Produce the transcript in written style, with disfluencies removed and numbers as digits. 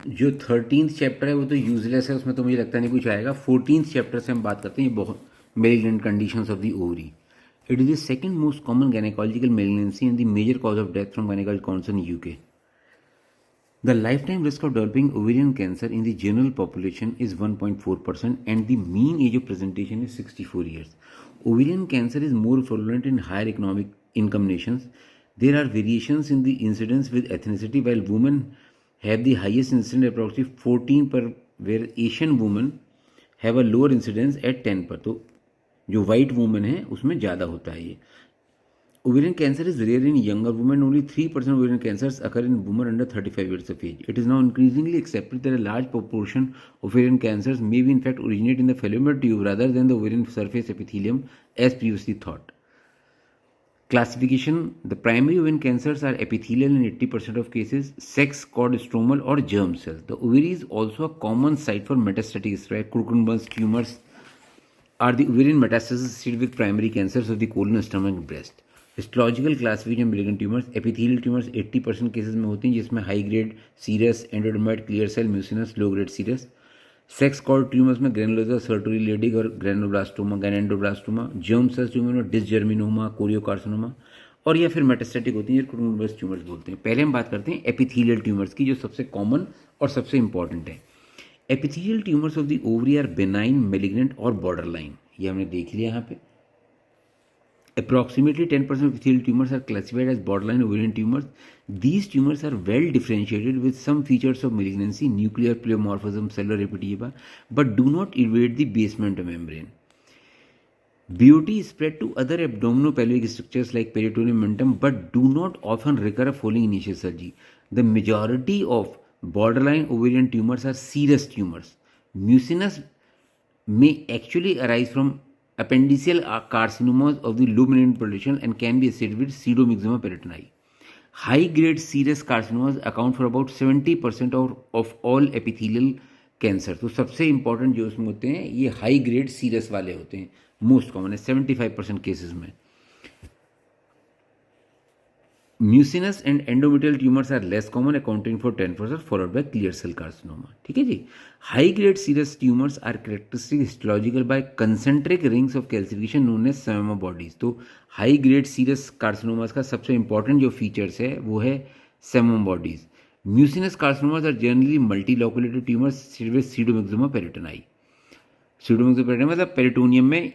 जो 13th chapter है वो तो यूजलेस है, उसमें तो मुझे लगता नहीं कुछ आएगा। 14th चैप्टर से हम बात करते हैं, ये बहुत malignant conditions of the ovary. It is the second most common gynaecological malignancy and the major cause of death from gynaecological concern UK. The lifetime risk of developing ovarian cancer in the general population is 1.4% and the mean age of presentation is 64 years. Ovarian cancer is more prevalent in higher economic income nations. There are variations in the incidence with ethnicity. While women have the highest incidence approximately 14 per, where Asian women have a lower incidence at 10 पर। तो जो white women है उसमें ज़्यादा होता है ये। Ovarian cancer is rare in younger women. Only 3% of ovarian cancers occur in women under 35 years of age. It is now increasingly accepted that a large proportion of ovarian cancers may be in fact originate in the fallopian tube rather than the ovarian surface epithelium as previously thought. Classification: the primary ovarian cancers are epithelial in 80% of cases, sex cord stromal or germ cells. The ovary is also a common site for metastatic spread. Kurkunbans tumors are the ovarian metastases associated with primary cancers of the colon, stomach, and breast. Histological classification malignant tumours: epithelial tumours 80% cases में होती हैं, जिसमें high grade serous, endometrioid, clear cell, mucinous, low grade serous. Sex cord tumours में granulosa, Sertoli Leydig और granuloblastoma, gynandroblastoma. Germ cells tumour में dysgerminoma, choriocarcinoma. और या फिर मेटास्टेटिक होती हैं, कुटुंबस ट्यूमर्स बोलते हैं। पहले हम बात करते हैं एपिथेलियल ट्यूमर्स की, जो सबसे कॉमन और सबसे इंपॉर्टेंट है। Epithelial tumours of the ovary are benign, malignant और बॉर्डर लाइन। ये हमने देख लिया यहाँ पे। Approximately 10% of epithelial tumors are classified as borderline ovarian tumors. These tumors are well differentiated with some features of malignancy, nuclear pleomorphism, cellular epithelium, but do not invade the basement membrane. BOT is spread to other abdominopelvic structures like peritoneum, mentum, but do not often recur following initial surgery. The majority of borderline ovarian tumors are serous tumors. Mucinous may actually arise from appendiceal carcinomas of the luminant population and can be associated with pseudomyxoma peritoni. High-grade serous carcinomas account for about 70% of all epithelial cancer. तो सबसे important जो उसमें होते हैं ये high grade serous वाले होते हैं, मोस्ट कॉमन है 75% केसेस में। Mucinous and endometrial tumours are less common, accounting for 10%, followed by clear cell carcinoma. ठीक है जी। High grade serous tumours are characteristic histological by concentric rings of calcification known as psammoma bodies. तो high grade serous carcinomas का सबसे important जो features है वो है psammoma bodies. Mucinous carcinomas are generally multiloculated tumours with pseudomyxoma peritonei. Pseudomyxoma peritonei मतलब peritoneum में